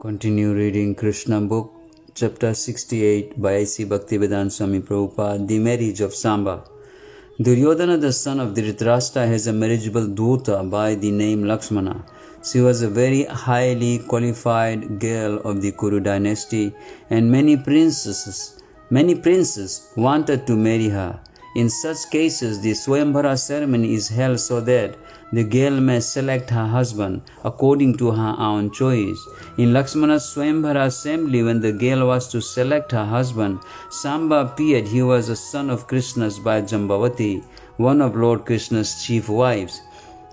Continue reading Krishna book, chapter 68 by A.C. Bhaktivedanta Swami Prabhupada, The Marriage of Samba. Duryodhana, the son of Dhritarashtra, has a marriageable daughter by the name Lakshmana. She was a very highly qualified girl of the Kuru dynasty, and many princes wanted to marry her. In such cases, the Swayamvara ceremony is held so that the girl may select her husband according to her own choice. In Lakshmana's Swayamvara assembly, when the girl was to select her husband, Samba appeared. He was a son of Krishna's by Jambavati, one of Lord Krishna's chief wives.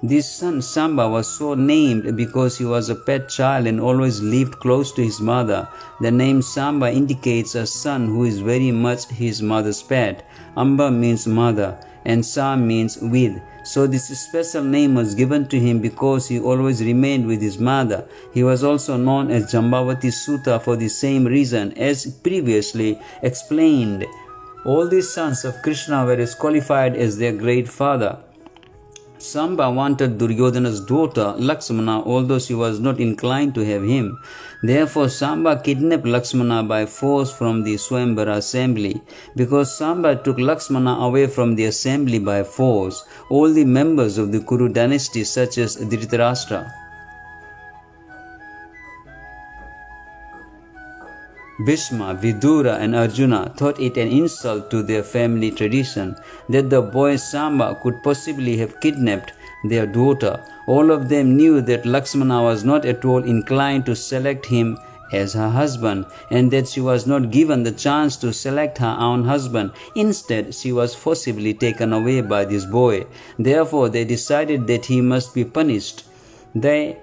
This son Samba was so named because he was a pet child and always lived close to his mother. The name Samba indicates a son who is very much his mother's pet. Amba means mother and Sa means with. So this special name was given to him because he always remained with his mother. He was also known as Jambavati Suta for the same reason as previously explained. All these sons of Krishna were as qualified as their great father. Samba wanted Duryodhana's daughter Lakshmana, although she was not inclined to have him. Therefore, Samba kidnapped Lakshmana by force from the Swayamvara assembly. Because Samba took Lakshmana away from the assembly by force, all the members of the Kuru dynasty, such as Dhritarashtra, Bhishma, Vidura and Arjuna thought it an insult to their family tradition that the boy Samba could possibly have kidnapped their daughter. All of them knew that Lakshmana was not at all inclined to select him as her husband, and that she was not given the chance to select her own husband. Instead, she was forcibly taken away by this boy. Therefore, they decided that he must be punished. They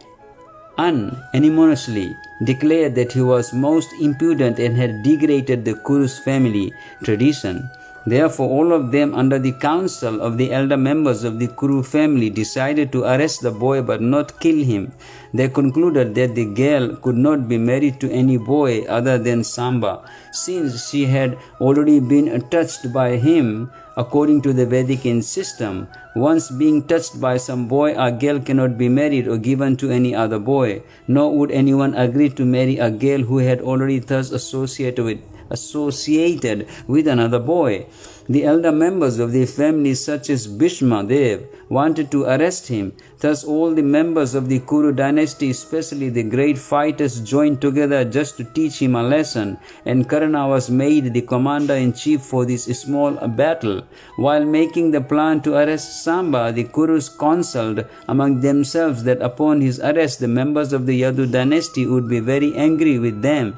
unanimously declared that he was most impudent and had degraded the Kuru's family tradition. Therefore, all of them, under the counsel of the elder members of the Kuru family, decided to arrest the boy but not kill him. They concluded that the girl could not be married to any boy other than Samba, since she had already been touched by him. According to the Vedic system, once being touched by some boy, a girl cannot be married or given to any other boy, nor would anyone agree to marry a girl who had already thus associated with another boy. The elder members of the family, such as Bhishma Dev, wanted to arrest him. Thus all the members of the Kuru dynasty, especially the great fighters, joined together just to teach him a lesson, and Karna was made the commander-in-chief for this small battle. While making the plan to arrest Samba, the Kurus consulted among themselves that upon his arrest the members of the Yadu dynasty would be very angry with them.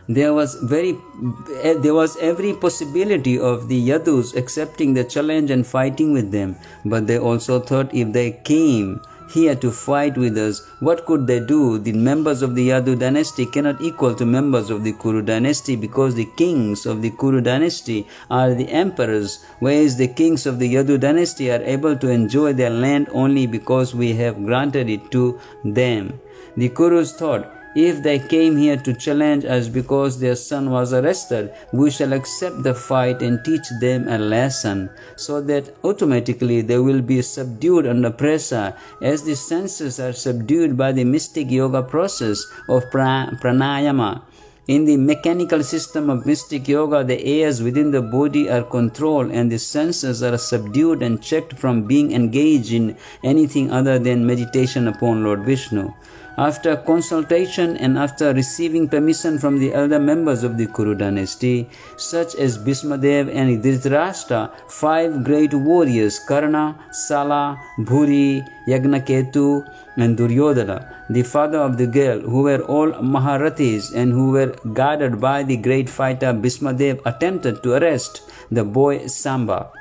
There was every possibility of the Yadus accepting the challenge and fighting with them, but they also thought, if they came here to fight with us, what could they do? The members of the Yadu dynasty cannot equal to members of the Kuru dynasty, because the kings of the Kuru dynasty are the emperors, whereas the kings of the Yadu dynasty are able to enjoy their land only because we have granted it to them. The Kurus thought, if they came here to challenge us because their son was arrested, we shall accept the fight and teach them a lesson, so that automatically they will be subdued under pressure, as the senses are subdued by the mystic yoga process of pranayama. In the mechanical system of mystic yoga, the airs within the body are controlled and the senses are subdued and checked from being engaged in anything other than meditation upon Lord Vishnu. After consultation and after receiving permission from the elder members of the Kuru dynasty, such as Bhishmadev and Dhritarashtra, 5 great warriors, Karna, Sala, Bhuri, Yagnaketu and Duryodhana, the father of the girl, who were all Maharathis and who were guarded by the great fighter Bhishmadev, attempted to arrest the boy Samba.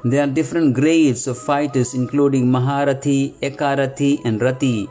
There are different grades of fighters, including Maharathi, Ekarathi and Rathi,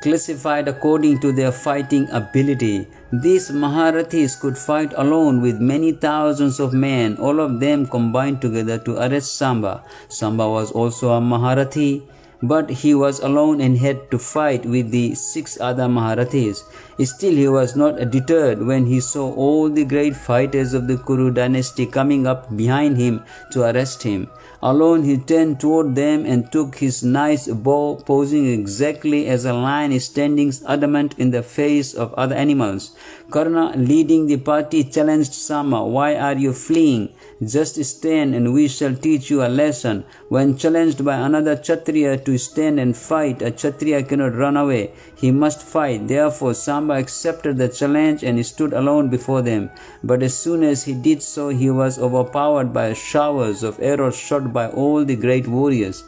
classified according to their fighting ability. These Maharathis could fight alone with many thousands of men. All of them combined together to arrest Samba. Samba was also a Maharathi, but he was alone and had to fight with the 6 other Maharathis. Still, he was not deterred when he saw all the great fighters of the Kuru dynasty coming up behind him to arrest him. Alone he turned toward them and took his nice bow, posing exactly as a lion is standing adamant in the face of other animals. Karna, leading the party, challenged Samba, "Why are you fleeing? Just stand and we shall teach you a lesson." When challenged by another Kshatriya to stand and fight, a Kshatriya cannot run away. He must fight. Therefore, Samba accepted the challenge and stood alone before them. But as soon as he did so, he was overpowered by showers of arrows shot by all the great warriors.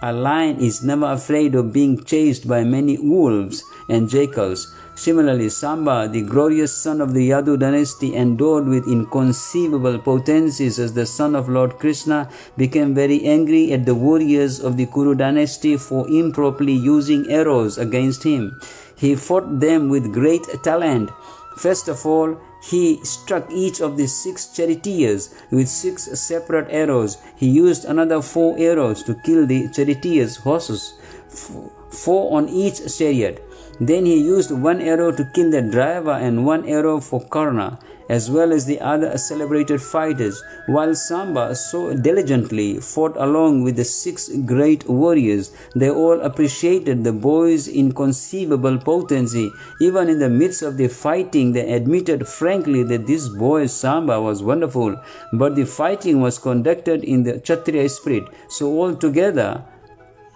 A lion is never afraid of being chased by many wolves and jackals. Similarly, Samba, the glorious son of the Yadu dynasty, endowed with inconceivable potencies as the son of Lord Krishna, became very angry at the warriors of the Kuru dynasty for improperly using arrows against him. He fought them with great talent. First of all, he struck each of the 6 charioteers with 6 separate arrows. He used another 4 arrows to kill the charioteers' horses, 4 on each chariot. Then he used 1 arrow to kill the driver and 1 arrow for Karna, as well as the other celebrated fighters, while Samba so diligently fought along with the 6 great warriors. They all appreciated the boy's inconceivable potency. Even in the midst of the fighting, they admitted frankly that this boy Samba was wonderful, but the fighting was conducted in the Kshatriya spirit. So altogether,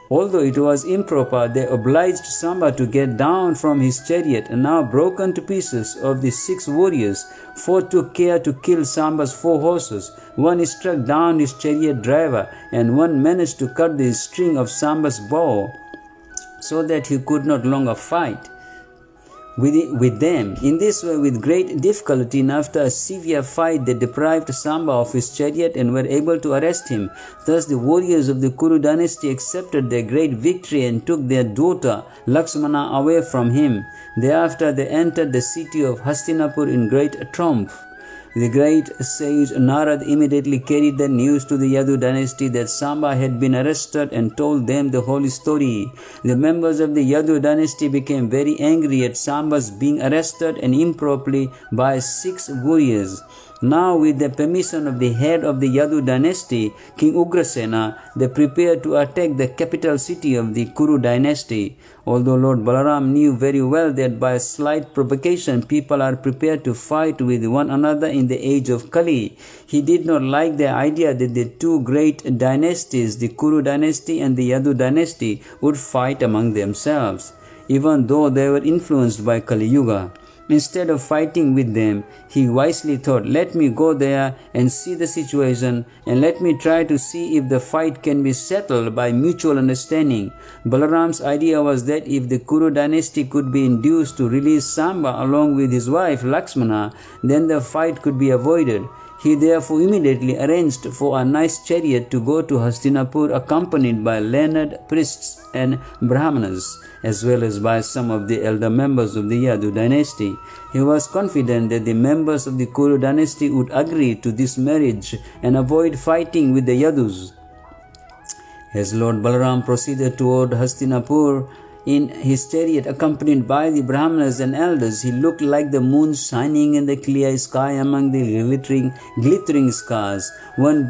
although it was improper, they obliged Samba to get down from his chariot, and now broken to pieces. Of the 6 warriors, 4 took care to kill Samba's 4 horses. 1 struck down his chariot driver, and 1 managed to cut the string of Samba's bow so that he could not longer fight with them. In this way, with great difficulty and after a severe fight, they deprived Samba of his chariot and were able to arrest him. Thus the warriors of the Kuru dynasty accepted their great victory and took their daughter Lakshmana away from him. Thereafter they entered the city of Hastinapur in great triumph. The great sage Narad immediately carried the news to the Yadu dynasty that Samba had been arrested and told them the whole story. The members of the Yadu dynasty became very angry at Samba's being arrested and improperly by 6 warriors. Now, with the permission of the head of the Yadu dynasty, King Ugrasena, they prepared to attack the capital city of the Kuru dynasty. Although Lord Balaram knew very well that by slight provocation people are prepared to fight with one another in the age of Kali, he did not like the idea that the 2 great dynasties, the Kuru dynasty and the Yadu dynasty, would fight among themselves, even though they were influenced by Kali Yuga. Instead of fighting with them, he wisely thought, "Let me go there and see the situation, and let me try to see if the fight can be settled by mutual understanding." Balaram's idea was that if the Kuru dynasty could be induced to release Samba along with his wife Lakshmana, then the fight could be avoided. He therefore immediately arranged for a nice chariot to go to Hastinapur, accompanied by learned priests and Brahmanas, as well as by some of the elder members of the Yadu dynasty. He was confident that the members of the Kuru dynasty would agree to this marriage and avoid fighting with the Yadus. As Lord Balaram proceeded toward Hastinapur in his chariot, accompanied by the Brahmanas and elders, he looked like the moon shining in the clear sky among the glittering stars. When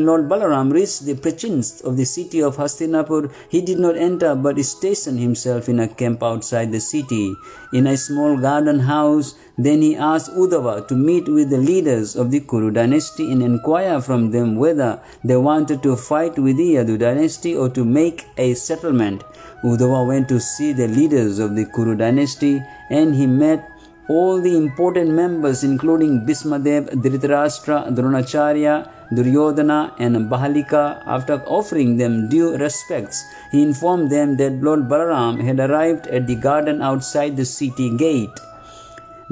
Lord Balaram reached the precincts of the city of Hastinapur, he did not enter but stationed himself in a camp outside the city, in a small garden house. Then he asked Uddhava to meet with the leaders of the Kuru dynasty and inquire from them whether they wanted to fight with the Yadu dynasty or to make a settlement. Uddhava went to see the leaders of the Kuru dynasty, and he met all the important members including Bhismadev, Dhritarashtra, Dronacharya, Duryodhana and Bahalika. After offering them due respects, he informed them that Lord Balaram had arrived at the garden outside the city gate.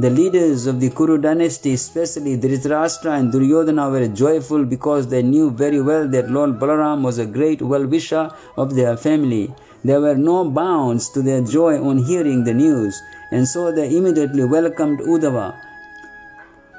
The leaders of the Kuru dynasty, especially Dhritarashtra and Duryodhana, were joyful because they knew very well that Lord Balaram was a great well-wisher of their family. There were no bounds to their joy on hearing the news, and so they immediately welcomed Uddhava.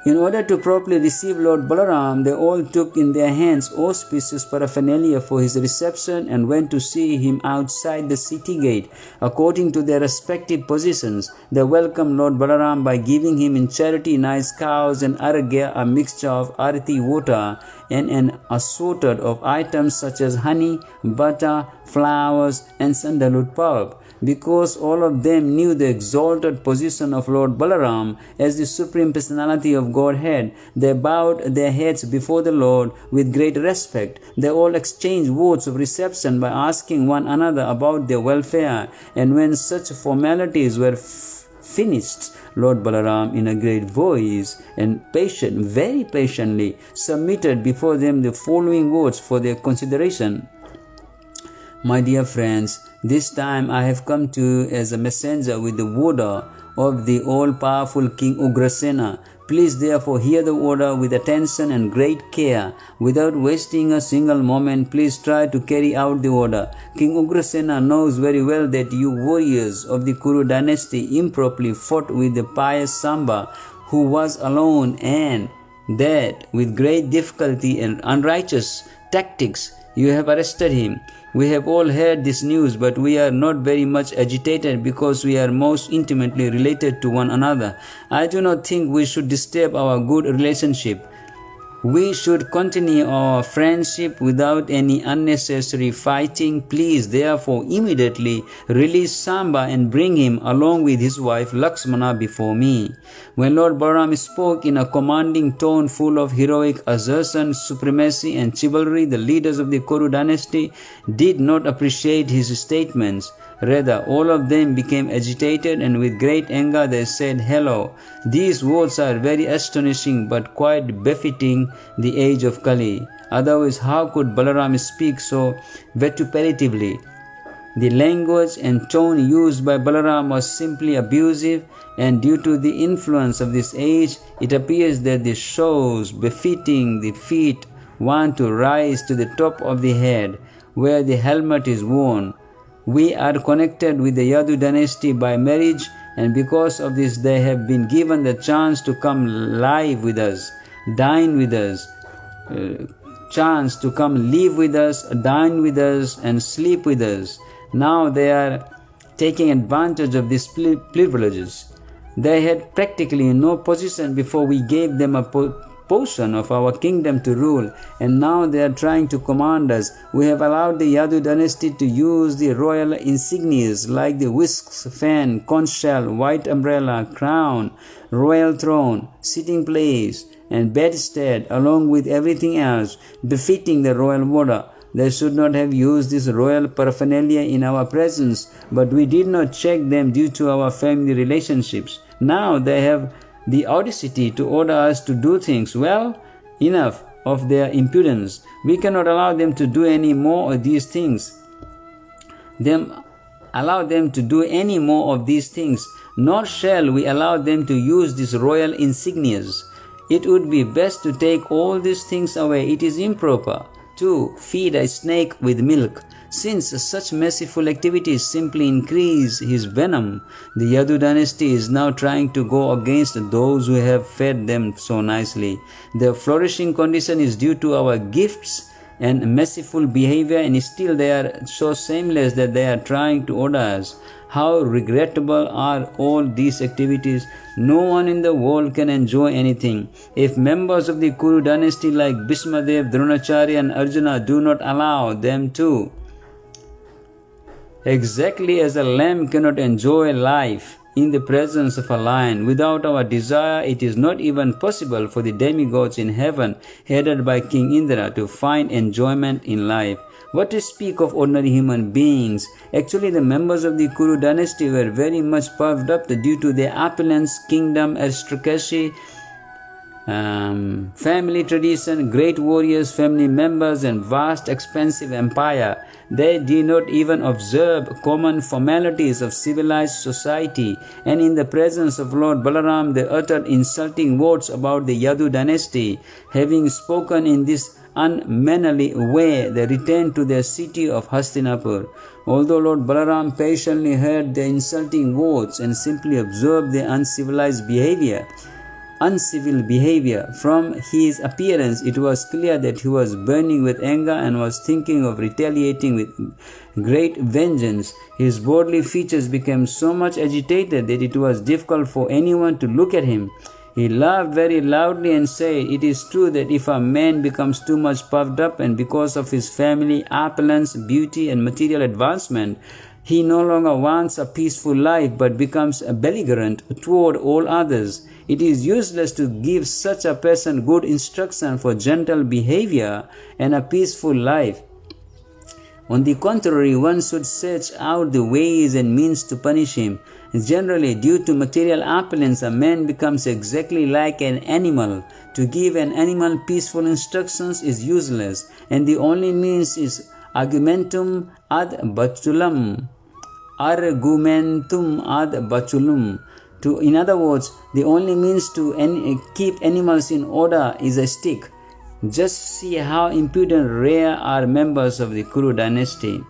In order to properly receive Lord Balaram, they all took in their hands auspicious paraphernalia for his reception and went to see him outside the city gate. According to their respective positions, they welcomed Lord Balaram by giving him in charity nice cows and aragya, a mixture of arati water, and an assorted of items such as honey, butter, flowers, and sandalwood pulp. Because all of them knew the exalted position of Lord Balaram as the Supreme Personality of Godhead, they bowed their heads before the Lord with great respect. They all exchanged words of reception by asking one another about their welfare, and when such formalities were finished, Lord Balaram, in a great voice and very patiently, submitted before them the following words for their consideration. My dear friends, this time I have come to you as a messenger with the order of the all-powerful King Ugrasena. Please therefore hear the order with attention and great care. Without wasting a single moment, please try to carry out the order. King Ugrasena knows very well that you warriors of the Kuru dynasty improperly fought with the pious Samba, who was alone, and that with great difficulty and unrighteous tactics you have arrested him. We have all heard this news, but we are not very much agitated because we are most intimately related to one another. I do not think we should disturb our good relationship. We should continue our friendship without any unnecessary fighting. Please therefore immediately release Samba and bring him along with his wife Lakshmana before me. When Lord Balaram spoke in a commanding tone full of heroic assertion, supremacy and chivalry, the leaders of the Kuru dynasty did not appreciate his statements. Rather, all of them became agitated, and with great anger they said, "Hello, these words are very astonishing but quite befitting the age of Kali. Otherwise, how could Balaram speak so vituperatively?" The language and tone used by Balaram was simply abusive, and due to the influence of this age, it appears that the shows befitting the feet want to rise to the top of the head, where the helmet is worn. We are connected with the Yadu dynasty by marriage, and because of this they have been given the chance to come live with us, dine with us, chance to come live with us, dine with us, and sleep with us. Now they are taking advantage of these privileges. They had practically no position before we gave them a portion of our kingdom to rule, and now they are trying to command us. We have allowed the Yadu dynasty to use the royal insignias like the whisks, fan, conch shell, white umbrella, crown, royal throne, sitting place, and bedstead, along with everything else befitting the royal order. They should not have used this royal paraphernalia in our presence, but we did not check them due to our family relationships. Now they have the audacity to order us to do things. Well, enough of their impudence. We cannot allow them to do any more of these things. Nor shall we allow them to use these royal insignias. It would be best to take all these things away. It is improper to feed a snake with milk, since such merciful activities simply increase his venom. The Yadu dynasty is now trying to go against those who have fed them so nicely. Their flourishing condition is due to our gifts and merciful behavior, and still they are so shameless that they are trying to order us. How regrettable are all these activities. No one in the world can enjoy anything. If members of the Kuru dynasty like Bhishmadev, Dronacharya and Arjuna do not allow them to, exactly as a lamb cannot enjoy life in the presence of a lion, without our desire it is not even possible for the demigods in heaven, headed by King Indra, to find enjoyment in life. What to speak of ordinary human beings? Actually, the members of the Kuru dynasty were very much puffed up due to their opulence, kingdom, aristocracy, family tradition, great warriors, family members, and vast expansive empire. They did not even observe common formalities of civilized society, and in the presence of Lord Balaram they uttered insulting words about the Yadu dynasty. Having spoken in this unmannerly way, they returned to their city of Hastinapur. Although Lord Balaram patiently heard their insulting words and simply observed their uncivilized behavior, uncivil behavior. From his appearance, it was clear that he was burning with anger and was thinking of retaliating with great vengeance. His bodily features became so much agitated that it was difficult for anyone to look at him. He laughed very loudly and said, "It is true that if a man becomes too much puffed up and because of his family, opulence, beauty, and material advancement, he no longer wants a peaceful life but becomes belligerent toward all others. It is useless to give such a person good instruction for gentle behavior and a peaceful life. On the contrary, one should search out the ways and means to punish him. Generally, due to material opulence, a man becomes exactly like an animal. To give an animal peaceful instructions is useless, and the only means is argumentum ad batulum. Argumentum ad batulum. In other words, the only means to keep animals in order is a stick. Just see how impudent rare are members of the Kuru dynasty.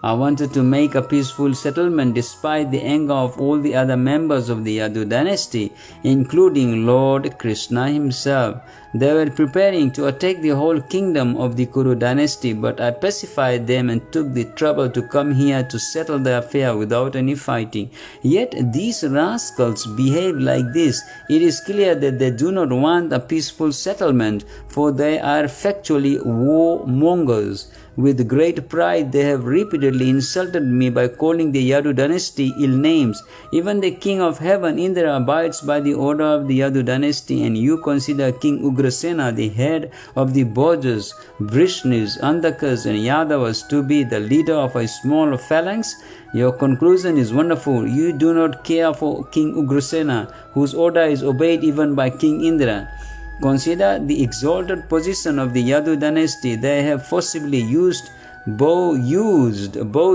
I wanted to make a peaceful settlement despite the anger of all the other members of the Yadu dynasty, including Lord Krishna himself. They were preparing to attack the whole kingdom of the Kuru dynasty, but I pacified them and took the trouble to come here to settle the affair without any fighting. Yet these rascals behave like this. It is clear that they do not want a peaceful settlement, for they are factually warmongers. With great pride, they have repeatedly insulted me by calling the Yadu dynasty ill names. Even the king of heaven, Indra, abides by the order of the Yadu dynasty, and you consider King Ugrasena, the head of the Bhojas, Vrishnis, Andakas, and Yadavas, to be the leader of a small phalanx? Your conclusion is wonderful. You do not care for King Ugrasena, whose order is obeyed even by King Indra. Consider the exalted position of the Yadu dynasty. They have forcibly used both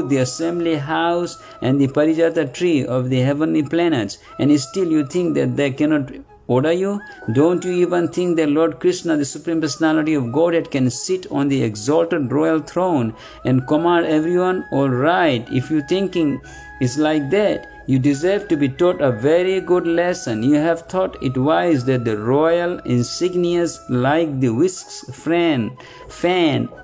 the assembly house and the Parijata tree of the heavenly planets, and still you think that they cannot order you? Don't you even think that Lord Krishna, the Supreme Personality of Godhead, can sit on the exalted royal throne and command everyone? All right, if your thinking is like that, you deserve to be taught a very good lesson. You have thought it wise that the royal insignias like the whisks, fan,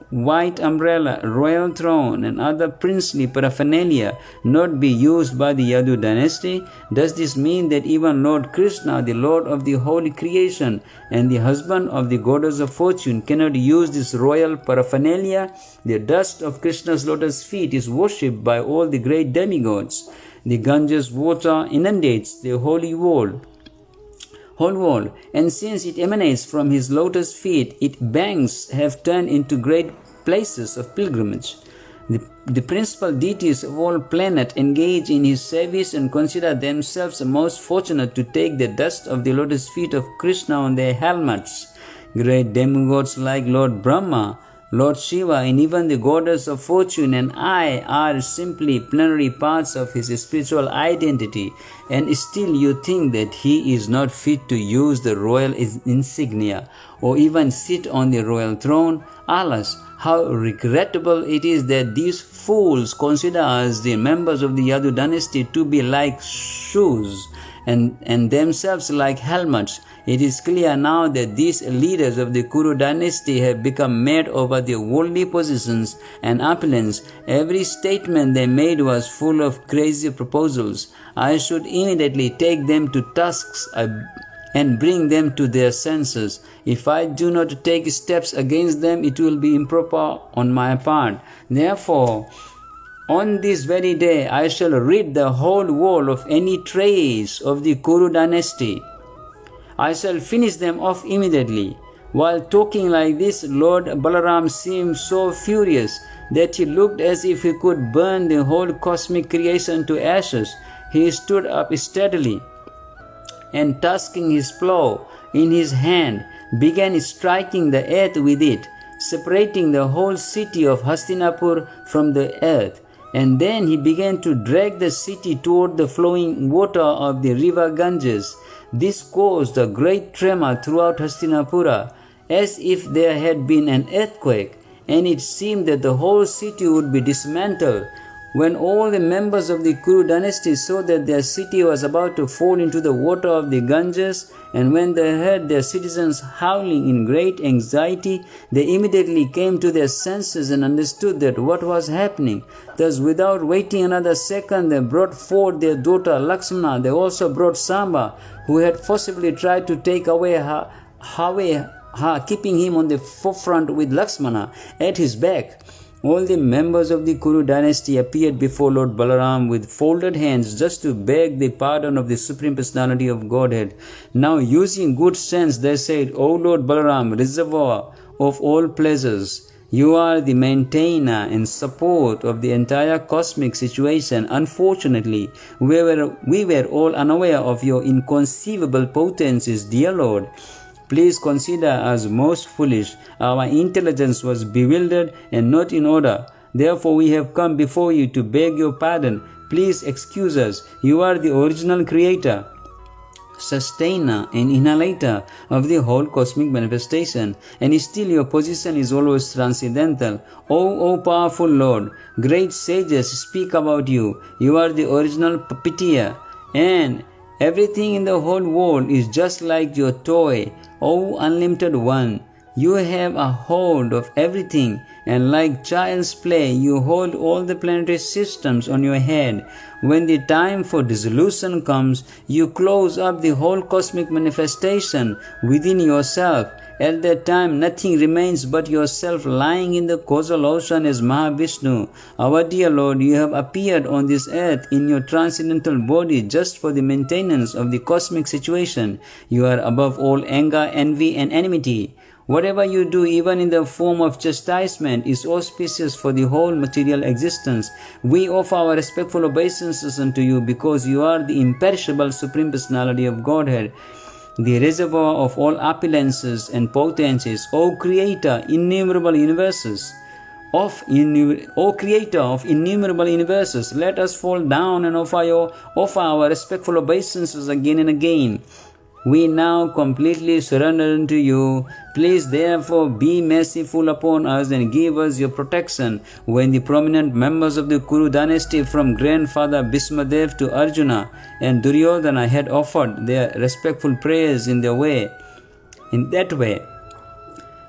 white umbrella, royal throne, and other princely paraphernalia not be used by the Yadu dynasty? Does this mean that even Lord Krishna, the Lord of the holy creation and the husband of the goddess of fortune, cannot use this royal paraphernalia? The dust of Krishna's lotus feet is worshipped by all the great demigods. The Ganges water inundates the whole world, and since it emanates from his lotus feet, its banks have turned into great places of pilgrimage. The principal deities of all planets engage in his service and consider themselves most fortunate to take the dust of the lotus feet of Krishna on their helmets. Great demigods like Lord Brahma, Lord Shiva, and even the goddess of fortune and I are simply plenary parts of his spiritual identity, and still you think that he is not fit to use the royal insignia or even sit on the royal throne. Alas, how regrettable it is that these fools consider us, the members of the Yadu dynasty, to be like shoes and themselves like helmets. It is clear now that these leaders of the Kuru dynasty have become mad over their worldly possessions and opulence. Every statement they made was full of crazy proposals. I should immediately take them to task and bring them to their senses. If I do not take steps against them, it will be improper on my part. Therefore, on this very day, I shall rid the whole world of any trace of the Kuru dynasty. I shall finish them off immediately. While talking like this, Lord Balaram seemed so furious that he looked as if he could burn the whole cosmic creation to ashes. He stood up steadily and, tasking his plough in his hand, began striking the earth with it, separating the whole city of Hastinapur from the earth. And then he began to drag the city toward the flowing water of the river Ganges. This caused a great tremor throughout Hastinapura, as if there had been an earthquake, and it seemed that the whole city would be dismantled. When all the members of the Kuru dynasty saw that their city was about to fall into the water of the Ganges, and when they heard their citizens howling in great anxiety, they immediately came to their senses and understood that what was happening. Thus, without waiting another second, they brought forth their daughter Lakshmana. They also brought Samba, who had forcibly tried to take away her, keeping him on the forefront with Lakshmana at his back. All the members of the Kuru dynasty appeared before Lord Balaram with folded hands just to beg the pardon of the Supreme Personality of Godhead. Now, using good sense, they said, O Lord Balaram, reservoir of all pleasures, you are the maintainer and support of the entire cosmic situation. Unfortunately, we were all unaware of your inconceivable potencies, dear Lord. Please consider us most foolish. Our intelligence was bewildered and not in order. Therefore, we have come before you to beg your pardon. Please excuse us. You are the original creator, sustainer and inhalator of the whole cosmic manifestation, and still your position is always transcendental. O powerful Lord, great sages speak about you. You are the original puppeteer, and everything in the whole world is just like your toy. O unlimited one, you have a hold of everything, and like child's play, you hold all the planetary systems on your head. When the time for dissolution comes, you close up the whole cosmic manifestation within yourself. At that time, nothing remains but yourself lying in the causal ocean as Mahavishnu. Our dear Lord, you have appeared on this earth in your transcendental body just for the maintenance of the cosmic situation. You are above all anger, envy, and enmity. Whatever you do, even in the form of chastisement, is auspicious for the whole material existence. We offer our respectful obeisances unto you because you are the imperishable Supreme Personality of Godhead, the reservoir of all opulences and potencies, O Creator, innumerable universes. O Creator of innumerable universes, let us fall down and offer our respectful obeisances again and again. We now completely surrender unto you. Please therefore be merciful upon us and give us your protection. When the prominent members of the Kuru dynasty from grandfather Bhismadev to Arjuna and Duryodhana had offered their respectful prayers in that way,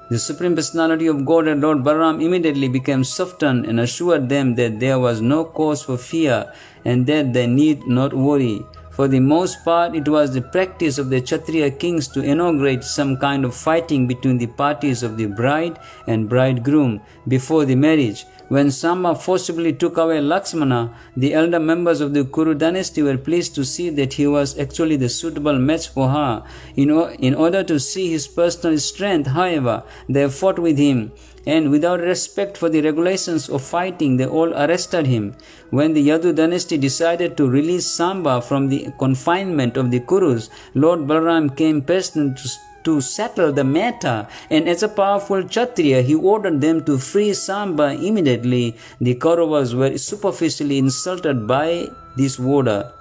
the Supreme Personality of God and Lord Balaram immediately became softened and assured them that there was no cause for fear and that they need not worry. For the most part, it was the practice of the Kshatriya kings to inaugurate some kind of fighting between the parties of the bride and bridegroom before the marriage. When Samba forcibly took away Lakshmana, the elder members of the Kuru dynasty were pleased to see that he was actually the suitable match for her. In order to see his personal strength, however, they fought with him, and without respect for the regulations of fighting, they all arrested him. When the Yadu dynasty decided to release Samba from the confinement of the Kurus, Lord Balaram came personally to settle the matter, and as a powerful Kshatriya, he ordered them to free Samba immediately. The Kauravas were superficially insulted by this order,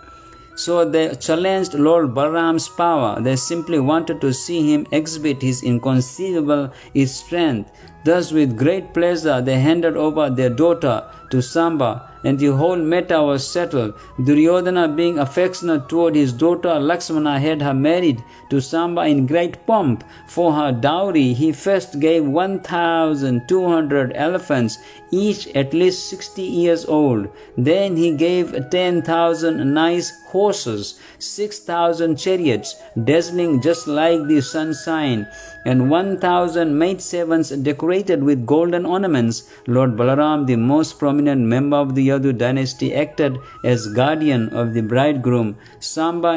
so they challenged Lord Balaram's power. They simply wanted to see him exhibit his inconceivable strength. Thus, with great pleasure, they handed over their daughter to Samba, and the whole matter was settled. Duryodhana, being affectionate toward his daughter Lakshmana, had her married to Samba in great pomp. For her dowry, he first gave 1,200 elephants, each at least 60 years old. Then he gave 10,000 nice horses, 6,000 chariots, dazzling just like the sunshine, and 1,000 maidservants decorated with golden ornaments. Lord Balaram, the most prominent member of the Yadu dynasty, acted as guardian of the bridegroom Samba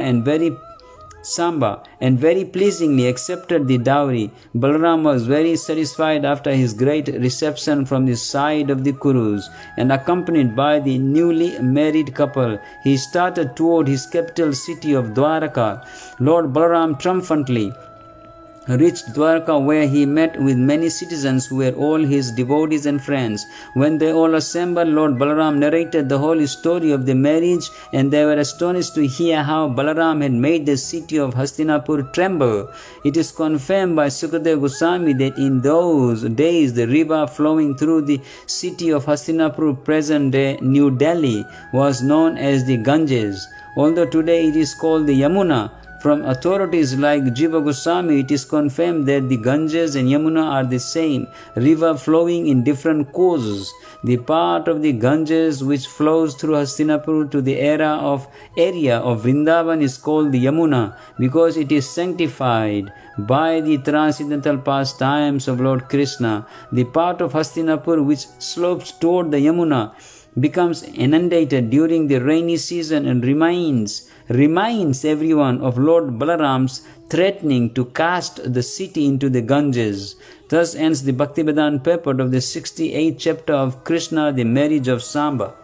and very pleasingly accepted the dowry. Balaram was very satisfied after his great reception from the side of the Kurus, and accompanied by the newly married couple, he started toward his capital city of Dwaraka. Lord Balaram triumphantly reached Dwarka, where he met with many citizens who were all his devotees and friends. When they all assembled, Lord Balaram narrated the whole story of the marriage, and they were astonished to hear how Balaram had made the city of Hastinapur tremble. It is confirmed by Sukadeva Goswami that in those days the river flowing through the city of Hastinapur, present-day New Delhi, was known as the Ganges. Although today it is called the Yamuna, from authorities like Jiva Goswami, it is confirmed that the Ganges and Yamuna are the same river flowing in different courses. The part of the Ganges which flows through Hastinapur to the area of Vrindavan is called the Yamuna because it is sanctified by the transcendental pastimes of Lord Krishna. The part of Hastinapur which slopes toward the Yamuna becomes inundated during the rainy season and reminds everyone of Lord Balaram's threatening to cast the city into the Ganges. Thus ends the Bhaktivedanta purport of the 68th chapter of Krishna, the marriage of Samba.